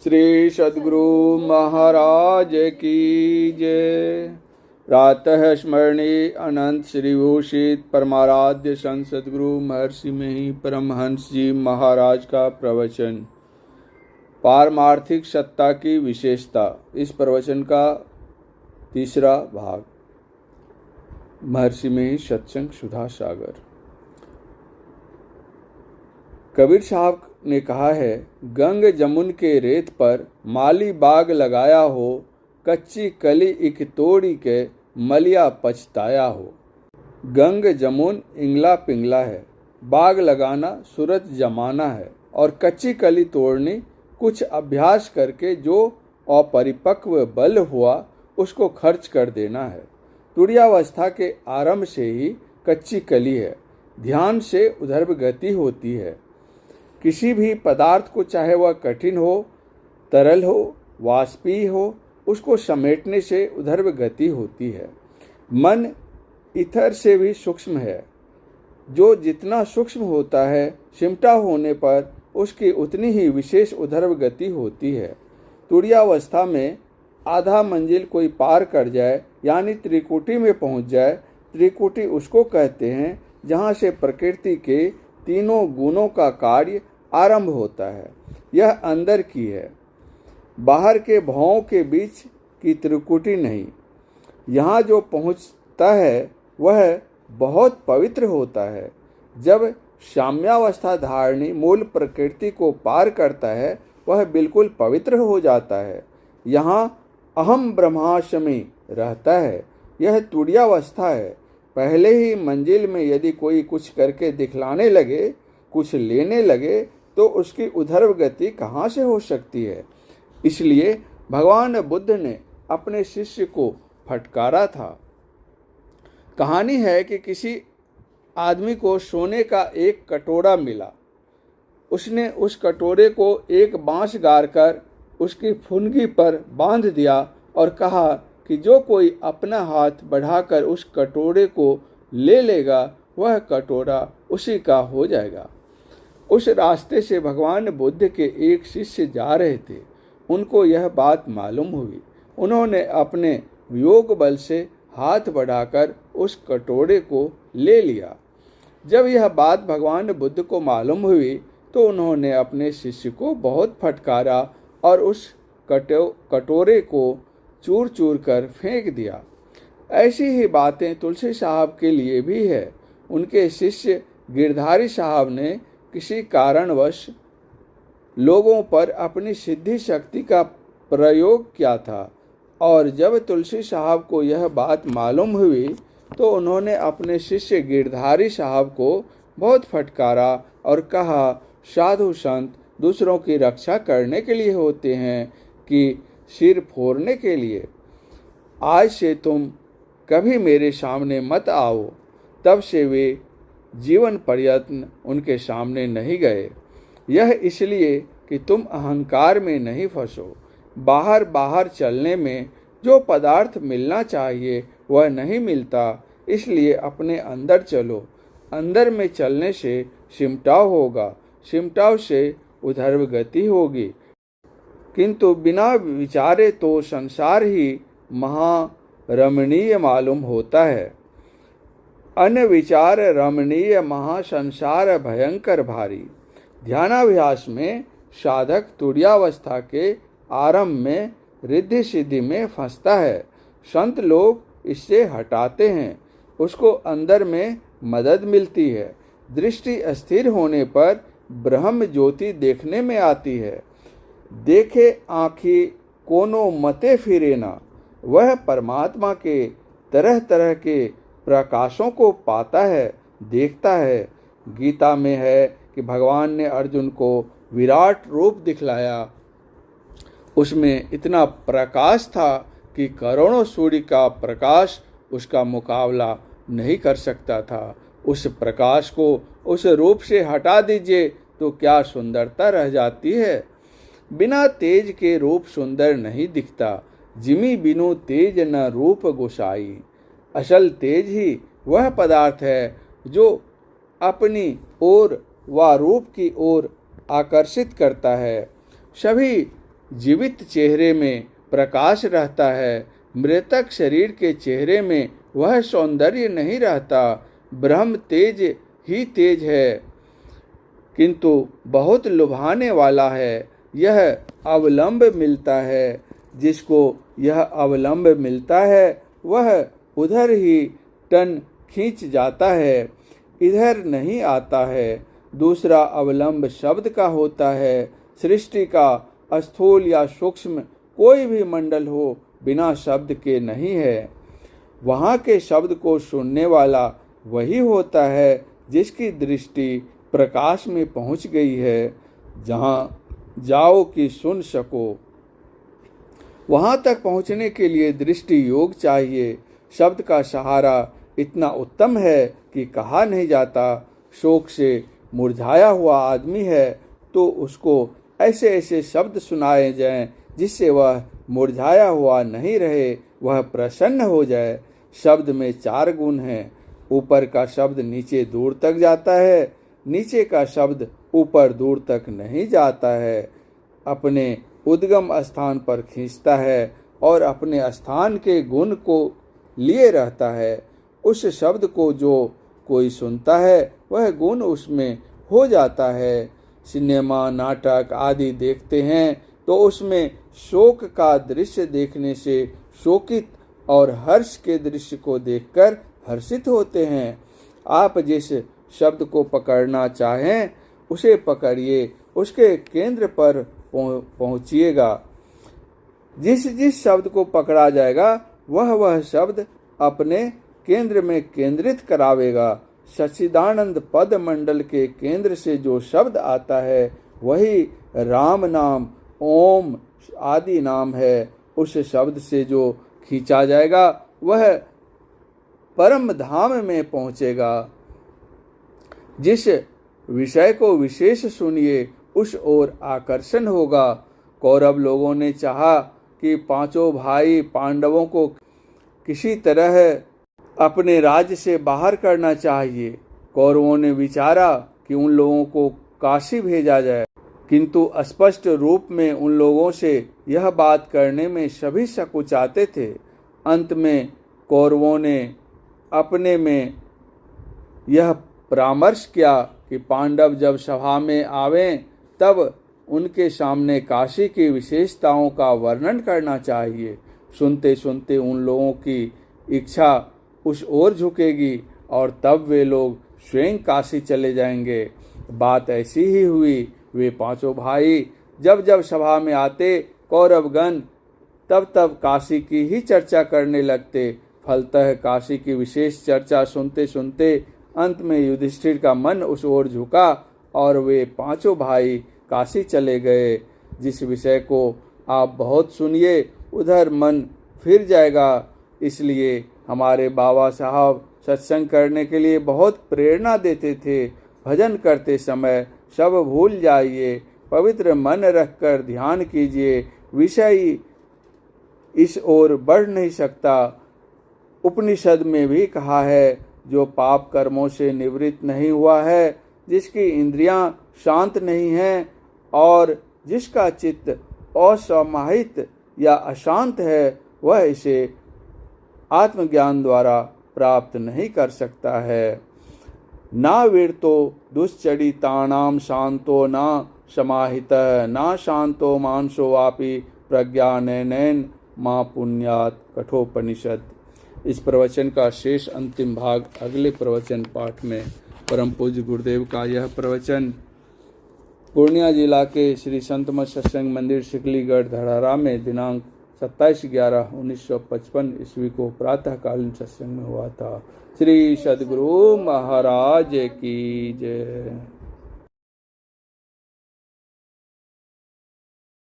श्री सद्गुरु महाराज की जय। प्रातः स्मरणीय अनंत श्री भूषित परमाराध्य संत सद्गुरु महर्षि मही परमहंस जी महाराज का प्रवचन, पारमार्थिक सत्ता की विशेषता। इस प्रवचन का तीसरा भाग, महर्षि मही सत्संग सुधा सागर। कबीर साहब ने कहा है, गंग जमुन के रेत पर माली बाग लगाया हो, कच्ची कली इक तोड़ी के मलिया पछताया हो। गंग जमुन इंगला पिंगला है, बाग लगाना सूरत जमाना है और कच्ची कली तोड़नी कुछ अभ्यास करके जो अपरिपक्व बल हुआ उसको खर्च कर देना है। तुरीयावस्था के आरंभ से ही कच्ची कली है, ध्यान से उधर्व गति होती है। किसी भी पदार्थ को, चाहे वह कठिन हो, तरल हो, वाष्पीय हो, उसको समेटने से उधर्व गति होती है। मन इथर से भी सूक्ष्म है, जो जितना सूक्ष्म होता है, सिमटा होने पर उसकी उतनी ही विशेष उधर्व गति होती है। तुरीयावस्था में आधा मंजिल कोई पार कर जाए, यानी त्रिकुटी में पहुंच जाए। त्रिकुटी उसको कहते हैं जहाँ से प्रकृति के तीनों गुणों का कार्य आरंभ होता है। यह अंदर की है, बाहर के भावों के बीच की त्रिकुटी नहीं। यहाँ जो पहुँचता है वह बहुत पवित्र होता है। जब साम्यावस्था धारणी मूल प्रकृति को पार करता है, वह बिल्कुल पवित्र हो जाता है। यहाँ अहम ब्रह्मास्मि रहता है। यह तुरीयावस्था है। पहले ही मंजिल में यदि कोई कुछ करके दिखलाने लगे, कुछ लेने लगे, तो उसकी उधर्व गति कहाँ से हो सकती है। इसलिए भगवान बुद्ध ने अपने शिष्य को फटकारा था। कहानी है कि किसी आदमी को सोने का एक कटोरा मिला। उसने उस कटोरे को एक बांस गाड़ कर उसकी फुनगी पर बांध दिया और कहा कि जो कोई अपना हाथ बढ़ाकर उस कटोरे को ले लेगा, वह कटोरा उसी का हो जाएगा। उस रास्ते से भगवान बुद्ध के एक शिष्य जा रहे थे। उनको यह बात मालूम हुई। उन्होंने अपने वियोग बल से हाथ बढ़ाकर उस कटोरे को ले लिया। जब यह बात भगवान बुद्ध को मालूम हुई तो उन्होंने अपने शिष्य को बहुत फटकारा और उस कटोरे को चूर चूर कर फेंक दिया। ऐसी ही बातें तुलसी साहब के लिए भी है। उनके शिष्य गिरधारी साहब ने किसी कारणवश लोगों पर अपनी सिद्धि शक्ति का प्रयोग किया था, और जब तुलसी साहब को यह बात मालूम हुई तो उन्होंने अपने शिष्य गिरधारी साहब को बहुत फटकारा और कहा, साधु संत दूसरों की रक्षा करने के लिए होते हैं कि सिर फोड़ने के लिए। आज से तुम कभी मेरे सामने मत आओ। तब से वे जीवन पर्यंत उनके सामने नहीं गए। यह इसलिए कि तुम अहंकार में नहीं फंसो। बाहर बाहर चलने में जो पदार्थ मिलना चाहिए वह नहीं मिलता, इसलिए अपने अंदर चलो। अंदर में चलने से सिमटाव होगा, सिमटाव से उधर्व गति होगी। किंतु बिना विचारे तो संसार ही महारमणीय मालूम होता है। अनविचार रमणीय महासंसार भयंकर भारी। ध्यानाभ्यास में साधक तुरीयावस्था के आरंभ में रिद्धि सिद्धि में फंसता है। संत लोग इससे हटाते हैं, उसको अंदर में मदद मिलती है। दृष्टि अस्थिर होने पर ब्रह्म ज्योति देखने में आती है। देखे आँखी कोनो मते फिरे ना, वह परमात्मा के तरह तरह के प्रकाशों को पाता है, देखता है। गीता में है कि भगवान ने अर्जुन को विराट रूप दिखलाया। उसमें इतना प्रकाश था कि करोड़ों सूर्य का प्रकाश उसका मुकाबला नहीं कर सकता था। उस प्रकाश को उस रूप से हटा दीजिए तो क्या सुंदरता रह जाती है। बिना तेज के रूप सुंदर नहीं दिखता। जिमी बिनु तेज न रूप गोसाई। असल तेज ही वह पदार्थ है जो अपनी ओर व रूप की ओर आकर्षित करता है। सभी जीवित चेहरे में प्रकाश रहता है, मृतक शरीर के चेहरे में वह सौंदर्य नहीं रहता। ब्रह्म तेज ही तेज है, किंतु बहुत लुभाने वाला है। यह अवलंब मिलता है, जिसको यह अवलंब मिलता है वह उधर ही टन खींच जाता है, इधर नहीं आता है। दूसरा अवलंब शब्द का होता है। सृष्टि का स्थूल या सूक्ष्म कोई भी मंडल हो, बिना शब्द के नहीं है। वहाँ के शब्द को सुनने वाला वही होता है जिसकी दृष्टि प्रकाश में पहुँच गई है। जहाँ जाओ कि सुन सको, वहाँ तक पहुँचने के लिए दृष्टि योग चाहिए। शब्द का सहारा इतना उत्तम है कि कहा नहीं जाता। शोक से मुरझाया हुआ आदमी है तो उसको ऐसे ऐसे शब्द सुनाए जाएं जिससे वह मुरझाया हुआ नहीं रहे, वह प्रसन्न हो जाए। शब्द में 4 गुण हैं। ऊपर का शब्द नीचे दूर तक जाता है, नीचे का शब्द ऊपर दूर तक नहीं जाता है, अपने उद्गम स्थान पर खींचता है और अपने स्थान के गुण को लिए रहता है। उस शब्द को जो कोई सुनता है वह गुण उसमें हो जाता है। सिनेमा, नाटक आदि देखते हैं तो उसमें शोक का दृश्य देखने से शोकित और हर्ष के दृश्य को देखकर हर्षित होते हैं। आप जिस शब्द को पकड़ना चाहें उसे पकड़िए, उसके केंद्र पर पहुंचिएगा। जिस जिस शब्द को पकड़ा जाएगा वह शब्द अपने केंद्र में केंद्रित करावेगा। सच्चिदानंद पद मंडल के केंद्र से जो शब्द आता है वही राम नाम, ओम आदि नाम है। उस शब्द से जो खींचा जाएगा वह परम धाम में पहुंचेगा। जिस विषय को विशेष सुनिए उस ओर आकर्षण होगा। कौरव लोगों ने चाहा कि 5 भाई पांडवों को किसी तरह अपने राज्य से बाहर करना चाहिए। कौरवों ने विचारा कि उन लोगों को काशी भेजा जाए, किंतु स्पष्ट रूप में उन लोगों से यह बात करने में सभी सकुचाते थे। अंत में कौरवों ने अपने में यह परामर्श किया कि पांडव जब सभा में आवें तब उनके सामने काशी की विशेषताओं का वर्णन करना चाहिए। सुनते सुनते उन लोगों की इच्छा उस ओर झुकेगी और तब वे लोग स्वयं काशी चले जाएंगे। बात ऐसी ही हुई। वे 5 भाई जब जब सभा में आते कौरवगण तब तब काशी की ही चर्चा करने लगते। फलतः काशी की विशेष चर्चा सुनते सुनते अंत में युधिष्ठिर का मन उस ओर झुका और वे 5 भाई काशी चले गए। जिस विषय को आप बहुत सुनिए उधर मन फिर जाएगा। इसलिए हमारे बाबा साहब सत्संग करने के लिए बहुत प्रेरणा देते थे। भजन करते समय सब भूल जाइए, पवित्र मन रखकर ध्यान कीजिए, विषय इस ओर बढ़ नहीं सकता। उपनिषद में भी कहा है, जो पाप कर्मों से निवृत्त नहीं हुआ है, जिसकी इंद्रियां शांत नहीं हैं और जिसका चित्त असमाहित या अशांत है, वह इसे आत्मज्ञान द्वारा प्राप्त नहीं कर सकता है। ना वीरतो दुश्चरितानां शांतो ना समाहितः ना शांतो मानसो वापि प्रज्ञानेन मा पुण्यात् कठोपनिषद। इस प्रवचन का शेष अंतिम भाग अगले प्रवचन पाठ में। परम पूज्य गुरुदेव का यह प्रवचन पूर्णिया जिला के श्री संत मत सत्संग मंदिर सिकलीगढ़ धड़ारा में दिनांक 27/11/1955 ईस्वी को प्रातःकालीन सत्संग में हुआ था। श्री सद्गुरु महाराज की जय।